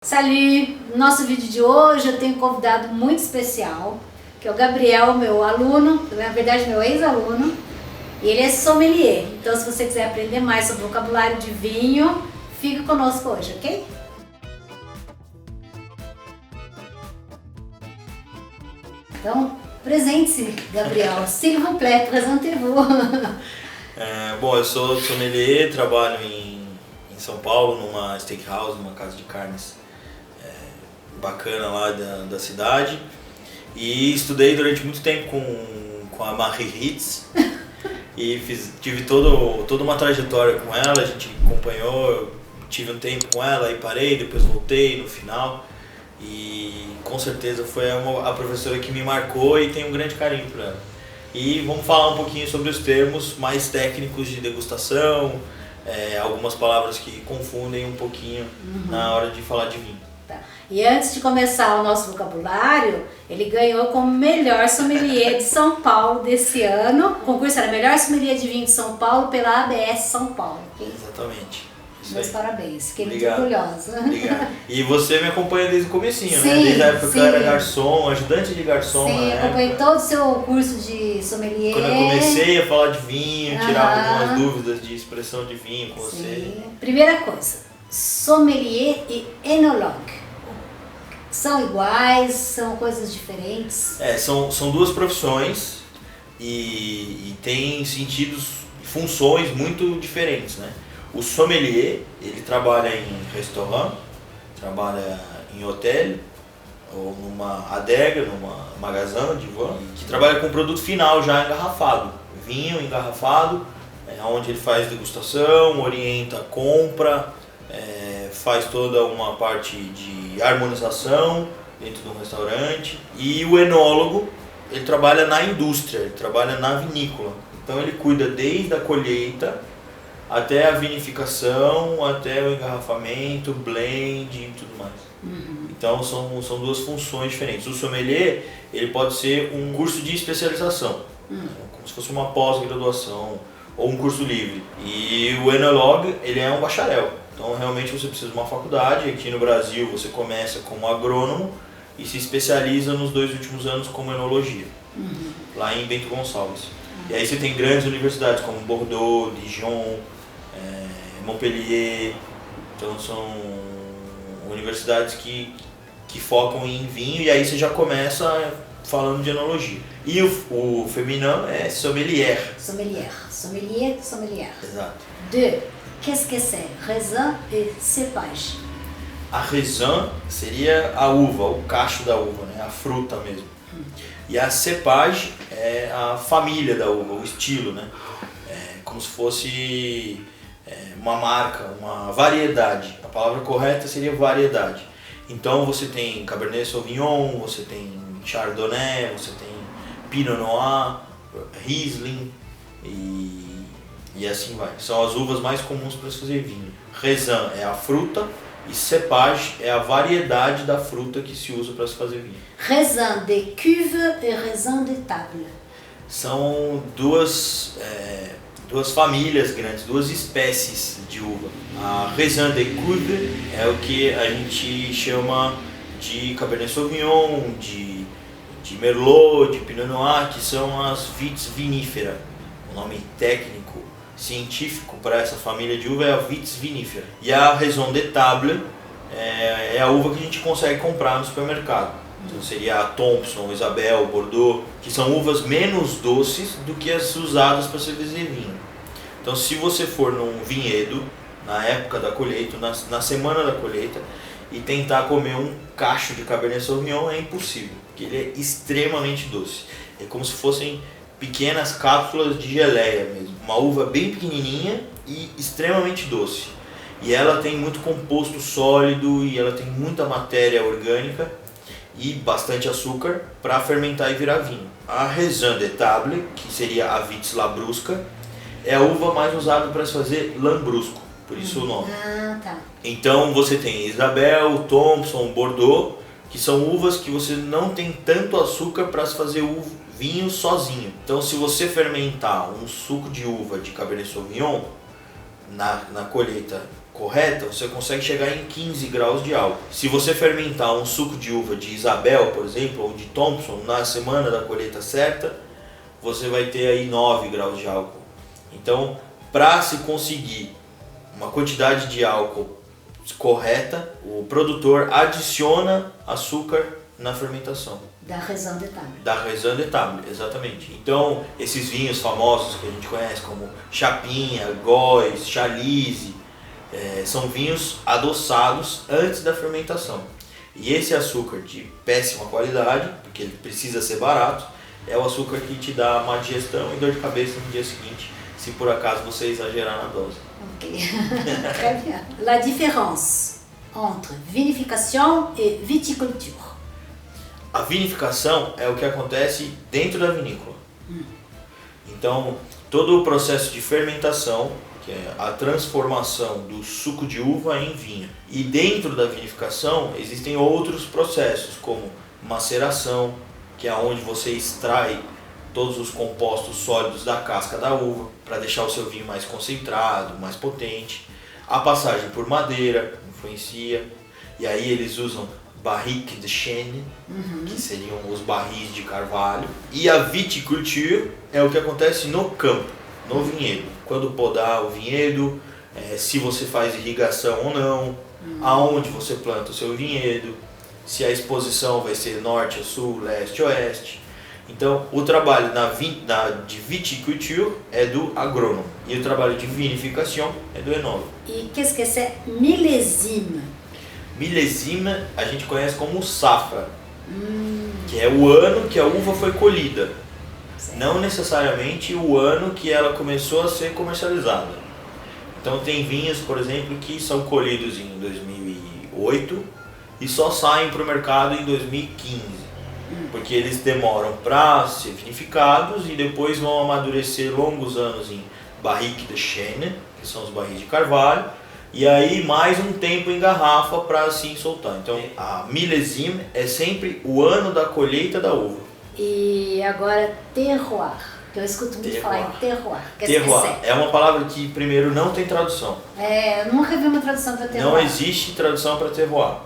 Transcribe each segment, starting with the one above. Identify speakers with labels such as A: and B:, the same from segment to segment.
A: Salut! No nosso vídeo de hoje eu tenho um convidado muito especial, que é o Gabriel, meu aluno, na verdade meu ex-aluno, e ele é sommelier. Então se você quiser aprender mais sobre o vocabulário de vinho, fica conosco hoje, ok? Então, presente-se, Gabriel. S'il vous plaît, présentez-vous.
B: Bom, eu sou sommelier, trabalho em São Paulo, numa steakhouse, numa casa de carnes bacana lá da cidade. E estudei durante muito tempo com a Marie Ritz e tive toda uma trajetória com ela, a gente acompanhou, eu tive um tempo com ela, aí parei, depois voltei no final. E com certeza foi a professora que me marcou e tenho um grande carinho por ela. E vamos falar um pouquinho sobre os termos mais técnicos de degustação, algumas palavras que confundem um pouquinho na hora de falar de vinho.
A: Tá. E antes de começar o nosso vocabulário, ele ganhou como melhor sommelier de São Paulo desse ano. O concurso era melhor sommelier de vinho de São Paulo pela ABS São Paulo. Okay?
B: Exatamente.
A: Meus parabéns, fiquei
B: Obrigado.
A: muito orgulhosa.
B: Obrigado. E você me acompanha desde o comecinho,
A: Sim,
B: né? Desde a época que
A: sim.
B: eu era garçom, ajudante de garçom.
A: Sim, acompanhei todo o seu curso de sommelier.
B: Quando eu comecei a falar de vinho, tirava
A: Aham.
B: algumas dúvidas de expressão de vinho com você.
A: Sim. Primeira coisa, sommelier e enologue. São iguais, são coisas diferentes?
B: São duas profissões e tem sentidos, funções muito diferentes, né? O sommelier, ele trabalha em restaurant, trabalha em hotel, ou numa adega, numa magazin de vin, que trabalha com produto final já engarrafado, vinho engarrafado, onde ele faz degustação, orienta a compra, faz toda uma parte de harmonização dentro de um restaurante. E o enólogo, ele trabalha na indústria, ele trabalha na vinícola, então ele cuida desde a colheita até a vinificação, até o engarrafamento, blend e tudo mais. Então são duas funções diferentes. O sommelier, ele pode ser um curso de especialização, como se fosse uma pós-graduação ou um curso livre. E o enologue, ele é um bacharel. Então realmente você precisa de uma faculdade. Aqui no Brasil você começa como agrônomo e se especializa nos 2 últimos anos como enologia, lá em Bento Gonçalves. E aí você tem grandes universidades como Bordeaux, Dijon, Montpellier. Então são universidades que focam em vinho, e aí você já começa falando de enologia. E o feminino é sommelier.
A: Sommelier. Sommelier, sommelier.
B: Exato.
A: Qu'est-ce que c'est? Raisin et cépage.
B: A raisin seria a uva, o cacho da uva, né? A fruta mesmo. E a cépage é a família da uva, o estilo, né? É como se fosse uma marca, uma variedade. A palavra correta seria variedade. Então você tem Cabernet Sauvignon, você tem Chardonnay, você tem Pinot Noir, Riesling e assim vai. São as uvas mais comuns para se fazer vinho. Raisin é a fruta e cépage é a variedade da fruta que se usa para se fazer vinho.
A: Raisin de cuve e raisin de table.
B: São duas famílias grandes, duas espécies de uva. A Raisin de cuve é o que a gente chama de Cabernet Sauvignon, de Merlot, de Pinot Noir, que são as vites vinífera. O nome técnico, científico para essa família de uva é a vitis vinifera. E a Raisin de table é a uva que a gente consegue comprar no supermercado. Então seria a Thompson, Isabel, Bordeaux, que são uvas menos doces do que as usadas para se fazer vinho. Então se você for num vinhedo, na época da colheita, na semana da colheita, e tentar comer um cacho de Cabernet Sauvignon, é impossível, porque ele é extremamente doce. É como se fossem pequenas cápsulas de geleia mesmo. Uma uva bem pequenininha e extremamente doce. E ela tem muito composto sólido e ela tem muita matéria orgânica e bastante açúcar para fermentar e virar vinho. A Raisin de table, que seria a vitis labrusca, é a uva mais usada para se fazer lambrusco, por isso o nome.
A: Tá.
B: Então você tem Isabel, Thompson, Bordeaux, que são uvas que você não tem tanto açúcar para se fazer vinho sozinho. Então se você fermentar um suco de uva de Cabernet Sauvignon na colheita correta, você consegue chegar em 15 graus de álcool. Se você fermentar um suco de uva de Isabel, por exemplo, ou de Thompson, na semana da colheita certa, você vai ter aí 9 graus de álcool. Então, para se conseguir uma quantidade de álcool correta, o produtor adiciona açúcar na fermentação.
A: Da raison de table.
B: Da raison de table, exatamente. Então, esses vinhos famosos que a gente conhece como Chapinha, Góis, Chalice, são vinhos adoçados antes da fermentação. E esse açúcar de péssima qualidade, porque ele precisa ser barato, é o açúcar que te dá má digestão e dor de cabeça no dia seguinte, se por acaso você exagerar na dose.
A: Ok, très bien. La différence entre vinification et viticulture.
B: A vinificação é o que acontece dentro da vinícola. Então, todo o processo de fermentação, que é a transformação do suco de uva em vinho. E dentro da vinificação existem outros processos, como maceração, que é onde você extrai todos os compostos sólidos da casca da uva para deixar o seu vinho mais concentrado, mais potente. A passagem por madeira influencia, e aí eles usam barrique de chêne, que seriam os barris de carvalho. E a viticulture é o que acontece no campo, no vinhedo. Quando podar o vinhedo, se você faz irrigação ou não, aonde você planta o seu vinhedo, se a exposição vai ser norte a sul, leste a oeste. Então, o trabalho de viticulture é do agrônomo e o trabalho de vinificação é do enólogo.
A: E qu'est-ce que c'est millésime?
B: Milésime a gente conhece como safra, que é o ano que a uva foi colhida, não necessariamente o ano que ela começou a ser comercializada. Então tem vinhos, por exemplo, que são colhidos em 2008 e só saem para o mercado em 2015, porque eles demoram para ser vinificados e depois vão amadurecer longos anos em barrique de chêne, que são os barris de carvalho, e aí mais um tempo em garrafa para assim soltar. Então a milésime é sempre o ano da colheita da uva.
A: E agora terroir, que eu escuto muito falar em terroir.
B: Terroir é uma palavra que primeiro não tem tradução.
A: Eu nunca vi uma tradução para terroir.
B: Não existe tradução para terroir.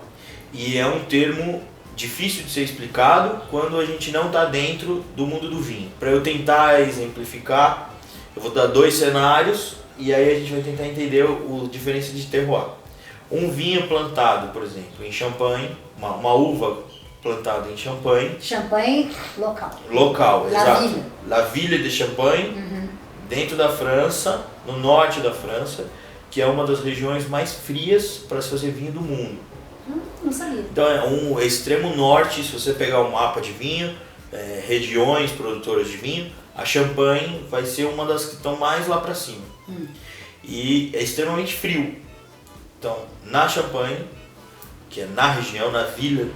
B: E é um termo difícil de ser explicado quando a gente não está dentro do mundo do vinho. Para eu tentar exemplificar, eu vou dar 2 cenários e aí a gente vai tentar entender a diferença de terroir. Um vinho plantado, por exemplo, em Champagne, uma uva plantada em Champagne.
A: Champagne local.
B: Local,
A: La
B: exato.
A: Ville.
B: La Ville de Champagne, dentro da França, no norte da França, que é uma das regiões mais frias para se fazer vinho do mundo.
A: Não sabia.
B: Então é um extremo norte, se você pegar um mapa de vinho, regiões produtoras de vinho, a Champagne vai ser uma das que estão mais lá para cima. E é extremamente frio. Então, na Champagne, que é na região, na vila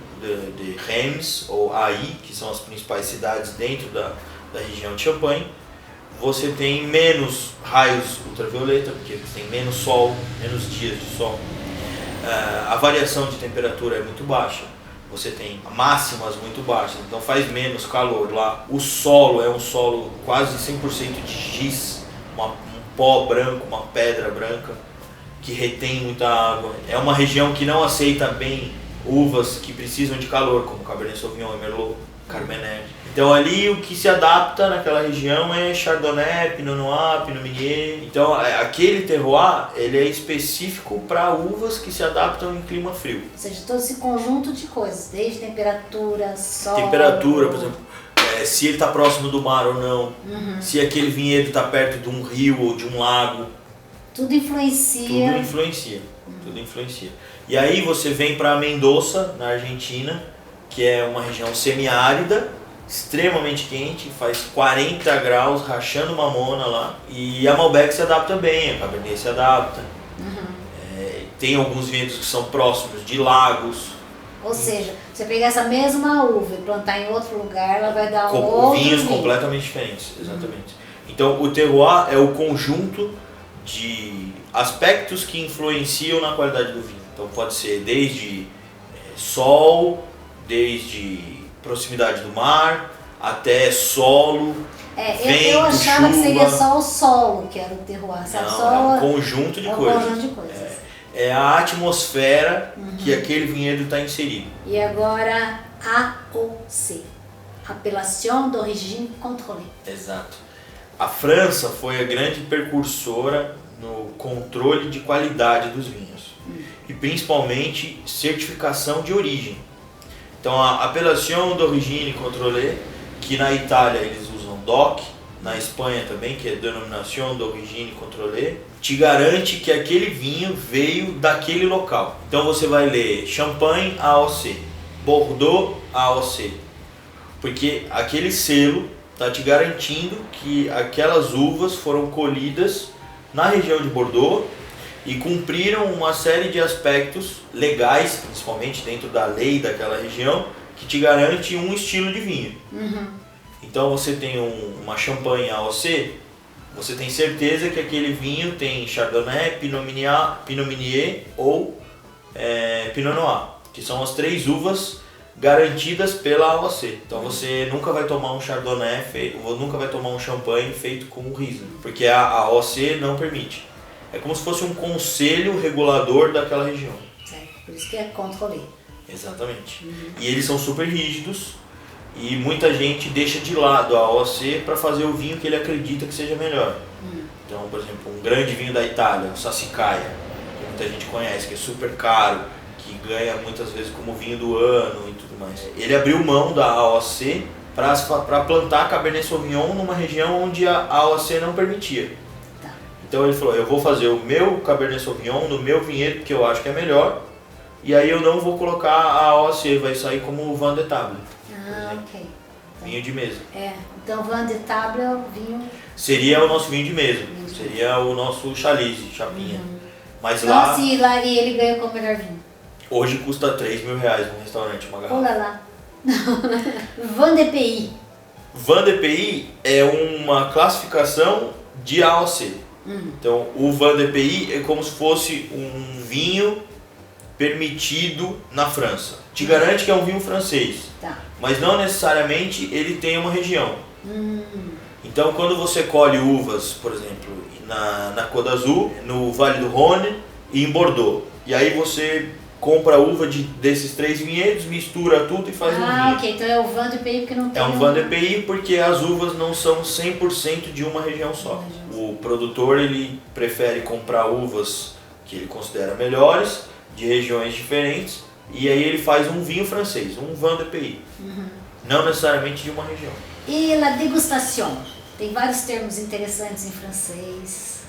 B: de Reims ou Aix, que são as principais cidades dentro da região de Champagne, você tem menos raios ultravioleta, porque tem menos sol, menos dias de sol. A variação de temperatura é muito baixa, você tem máximas muito baixas, então faz menos calor lá. O solo é um solo quase 100% de giz, um pó branco, uma pedra branca que retém muita água. É uma região que não aceita bem uvas que precisam de calor, como Cabernet Sauvignon e Merlot, Carmener. Então ali o que se adapta naquela região é Chardonnay, Pinot Noir, Pinot Meunier. Então aquele terroir ele é específico para uvas que se adaptam em clima frio.
A: Ou seja, todo esse conjunto de coisas, desde temperatura, sol...
B: Temperatura, por exemplo, se ele está próximo do mar ou não, se aquele vinhedo está perto de um rio ou de um lago.
A: Tudo influencia.
B: Tudo influencia, tudo influencia. E aí você vem para Mendoza, na Argentina, que é uma região semiárida, extremamente quente, faz 40 graus, rachando mamona lá. E a Malbec se adapta bem, a Cabernet se adapta. Tem alguns vinhedos que são próximos de lagos.
A: Ou seja, você pegar essa mesma uva e plantar em outro lugar, ela vai dar outro
B: vinhos
A: vinho.
B: completamente diferentes, exatamente. Então o terroir é o conjunto de aspectos que influenciam na qualidade do vinho. Então pode ser desde sol, desde proximidade do mar, até solo, vento,
A: eu achava
B: chuva.
A: que seria só o solo que era o terroir, sabe?
B: Não,
A: só
B: é um conjunto de coisas.
A: Um conjunto de coisas.
B: é a atmosfera que aquele vinhedo está inserido.
A: E agora, AOC, Appellation d'Origine Contrôlée.
B: Exato. A França foi a grande precursora no controle de qualidade dos vinhos e principalmente certificação de origem. Então a Appellation d'Origine Contrôlée, que na Itália eles usam DOC, na Espanha também, que é Denominação d'Origine Contrôlée, te garante que aquele vinho veio daquele local. Então você vai ler Champagne AOC, Bordeaux AOC, porque aquele selo está te garantindo que aquelas uvas foram colhidas na região de Bordeaux e cumpriram uma série de aspectos legais, principalmente dentro da lei daquela região, que te garante um estilo de vinho. Então você tem uma Champagne AOC, você tem certeza que aquele vinho tem Chardonnay, Pinot Meunier ou Pinot Noir, que são as 3 uvas garantidas pela AOC. Então você nunca vai tomar um Chardonnay nunca vai tomar um Champagne feito com o Riesling, porque a AOC não permite. É como se fosse um conselho regulador daquela região.
A: Certo, por isso que é contrôlé.
B: Exatamente. E eles são super rígidos e muita gente deixa de lado a AOC para fazer o vinho que ele acredita que seja melhor. Então, por exemplo, um grande vinho da Itália, o Sassicaia, que muita gente conhece, que é super caro, que ganha muitas vezes como vinho do ano e tudo mais. Ele abriu mão da AOC para plantar Cabernet Sauvignon numa região onde a AOC não permitia.
A: Tá.
B: Então ele falou, eu vou fazer o meu Cabernet Sauvignon no meu vinhedo, que eu acho que é melhor, e aí eu não vou colocar a AOC, vai sair como o Vin de Table.
A: Ok.
B: Vinho de mesa.
A: Então Vin de Table é o vinho...
B: Seria o nosso vinho de mesa, seria o nosso chalice, chapinha. Mas
A: Então,
B: lá,
A: se lá e ele ganha como melhor vinho.
B: hoje custa 3 mil reais no restaurante uma garrafa.
A: Olha lá. Vin de Pays.
B: Vin de Pays é uma classificação de AOC. Então o Vin de Pays é como se fosse um vinho permitido na França. Te garante que é um vinho francês,
A: Tá.
B: mas não necessariamente ele tem uma região. Então quando você colhe uvas, por exemplo, na Côte d'Azur, no Vale do Rhône e em Bordeaux, e aí você compra a uva desses 3 vinhedos, mistura tudo e faz um vinho.
A: Ok, então é o Vin de Pays porque não tem...
B: É um Vin de Pays porque as uvas não são 100% de uma região só. O produtor ele prefere comprar uvas que ele considera melhores, de regiões diferentes, e aí ele faz um vinho francês, um Vin de Pays. Não necessariamente de uma região.
A: E la dégustation? Tem vários termos interessantes em francês.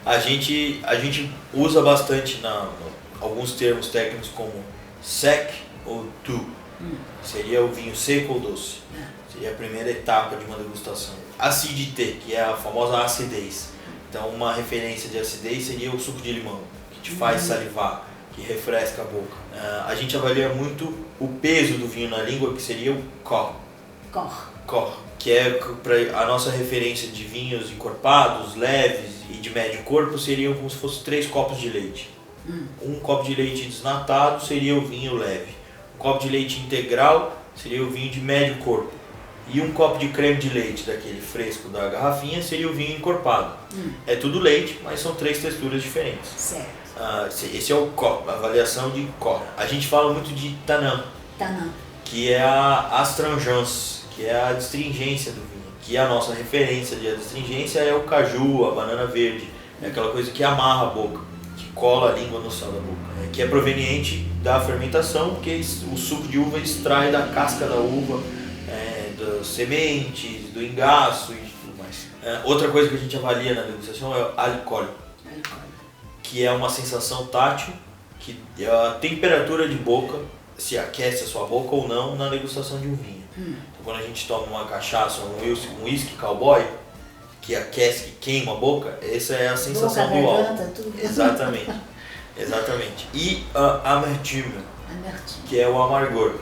B: A gente usa bastante alguns termos técnicos como sec ou doux. Seria o vinho seco ou doce. Seria a primeira etapa de uma degustação. Acidité, que é a famosa acidez. Então uma referência de acidez seria o suco de limão, que te faz salivar, que refresca a boca. A gente avalia muito o peso do vinho na língua, que seria o corps. Corps, que é a nossa referência de vinhos encorpados, leves e de médio corpo, seriam como se fossem 3 copos de leite. Um copo de leite desnatado seria o vinho leve. Um copo de leite integral seria o vinho de médio corpo. E um copo de creme de leite, daquele fresco da garrafinha, seria o vinho encorpado. É tudo leite, mas são 3 texturas diferentes.
A: Certo.
B: Esse é o corps, a avaliação de corps. A gente fala muito de tanin, que é a astringence, que é a astringência do vinho. Que a nossa referência de astringência é o caju, a banana verde. É aquela coisa que amarra a boca, que cola a língua no céu da boca. Que é proveniente da fermentação, porque o suco de uva extrai da casca da uva, das sementes, do engaço e tudo mais. Outra coisa que a gente avalia na degustação é o alcool, que é uma sensação tátil, que é a temperatura de boca, se aquece a sua boca ou não na degustação de um vinho. Então, quando a gente toma uma cachaça, um whisky cowboy, que aquece, que queima a boca, essa é a sensação do álcool. Exatamente. Exatamente. E a amertume, que é o amargor,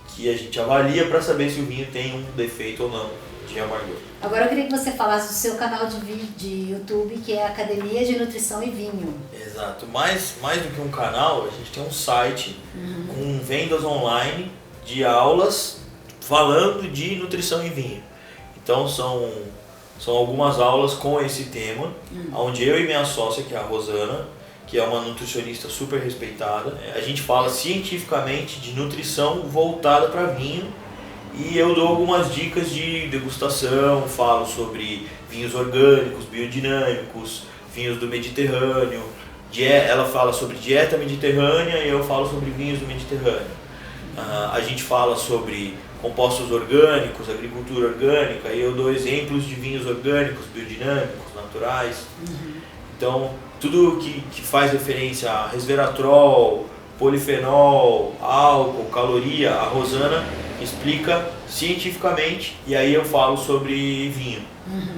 B: que a gente avalia para saber se o vinho tem um defeito ou não de amargor.
A: Agora eu queria que você falasse do seu canal de YouTube, que é a Academia de Nutrição e Vinho.
B: Exato. Mais do que um canal, a gente tem um site com vendas online de aulas falando de nutrição e vinho. Então são algumas aulas com esse tema, onde eu e minha sócia, que é a Rosana, que é uma nutricionista super respeitada. A gente fala cientificamente de nutrição voltada para vinho e eu dou algumas dicas de degustação, falo sobre vinhos orgânicos, biodinâmicos, vinhos do Mediterrâneo. Ela fala sobre dieta mediterrânea e eu falo sobre vinhos do Mediterrâneo. A gente fala sobre compostos orgânicos, agricultura orgânica, e eu dou exemplos de vinhos orgânicos, biodinâmicos, naturais. Então, tudo que faz referência a resveratrol, polifenol, álcool, caloria, a Rosana explica cientificamente, e aí eu falo sobre vinho,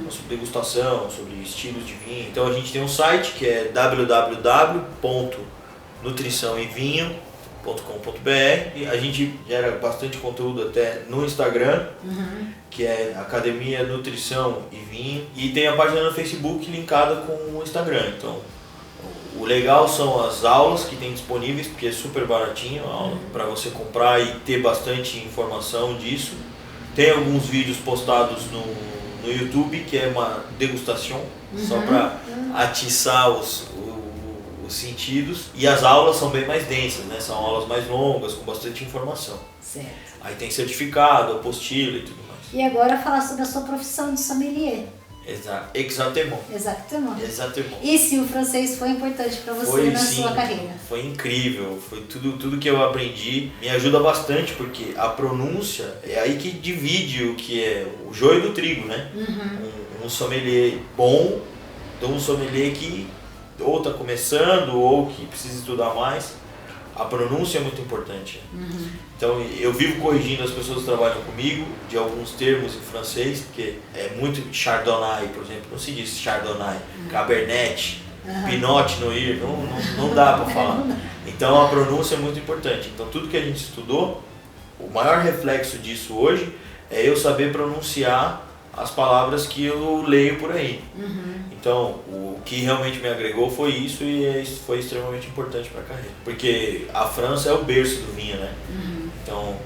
B: sobre degustação, sobre estilos de vinho. Então a gente tem um site que é www.nutriçãoevinho.com.br e a gente gera bastante conteúdo até no Instagram, que é Academia Nutrição e Vinho, e tem a página no Facebook linkada com o Instagram. Então o legal são as aulas que tem disponíveis, porque é super baratinho a aula para você comprar e ter bastante informação disso. Tem alguns vídeos postados no YouTube, que é uma degustação, só para atiçar os sentidos. E as aulas são bem mais densas, né? São aulas mais longas, com bastante informação.
A: Certo.
B: Aí tem certificado, apostila e tudo mais.
A: E agora falar sobre a sua profissão de sommelier.
B: Exatamente.
A: E se o francês foi importante para você sua carreira?
B: Foi incrível, foi tudo que eu aprendi, me ajuda bastante, porque a pronúncia é aí que divide o que é o joio do trigo, né? Um sommelier bom, de um sommelier que ou está começando ou que precisa estudar mais. A pronúncia é muito importante. Então eu vivo corrigindo as pessoas que trabalham comigo de alguns termos em francês, porque é muito Chardonnay, por exemplo, não se diz Chardonnay, Cabernet, Pinot Noir, não dá para falar. Então a pronúncia é muito importante. Então tudo que a gente estudou, o maior reflexo disso hoje é eu saber pronunciar as palavras que eu leio por aí. Então, o que realmente me agregou foi isso e foi extremamente importante para a carreira. Porque a França é o berço do vinho, né? Então,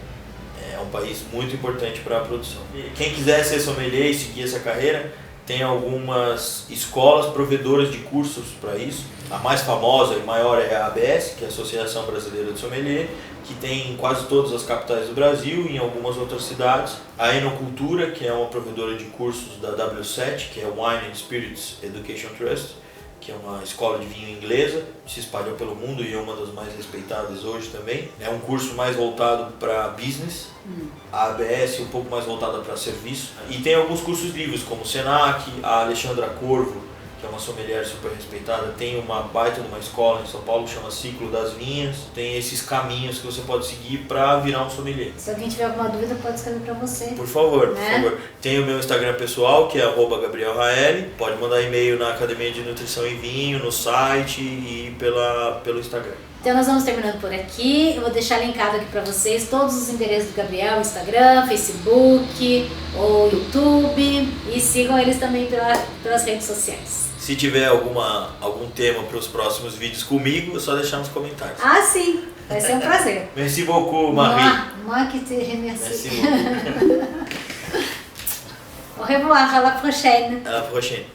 B: é um país muito importante para a produção. Quem quiser ser sommelier e seguir essa carreira, tem algumas escolas provedoras de cursos para isso. A mais famosa e maior é a ABS, que é a Associação Brasileira de Sommelier, que tem em quase todas as capitais do Brasil e em algumas outras cidades. A Enocultura, que é uma provedora de cursos da W7, que é Wine and Spirits Education Trust, que é uma escola de vinho inglesa, que se espalhou pelo mundo e é uma das mais respeitadas hoje também. É um curso mais voltado para business, a ABS um pouco mais voltada para serviço. E tem alguns cursos livres, como o Senac, a Alexandra Corvo, que é uma sommelier super respeitada, tem uma baita de uma escola em São Paulo que chama Ciclo das Vinhas. Tem esses caminhos que você pode seguir para virar um sommelier.
A: Se alguém tiver alguma dúvida, pode escrever para você.
B: Por favor, por favor. Tem o meu Instagram pessoal, que é @GabrielRaeli. Pode mandar e-mail na Academia de Nutrição e Vinho, no site e pelo Instagram.
A: Então nós vamos terminando por aqui. Eu vou deixar linkado aqui para vocês todos os endereços do Gabriel, Instagram, Facebook, ou YouTube, e sigam eles também pelas redes sociais.
B: Se tiver algum tema para os próximos vídeos comigo, é só deixar nos comentários.
A: Ah, sim! Vai ser um prazer.
B: Merci beaucoup, Marie.
A: Moi que te remercie.
B: Merci beaucoup.
A: Au revoir, à la prochaine.
B: À la prochaine.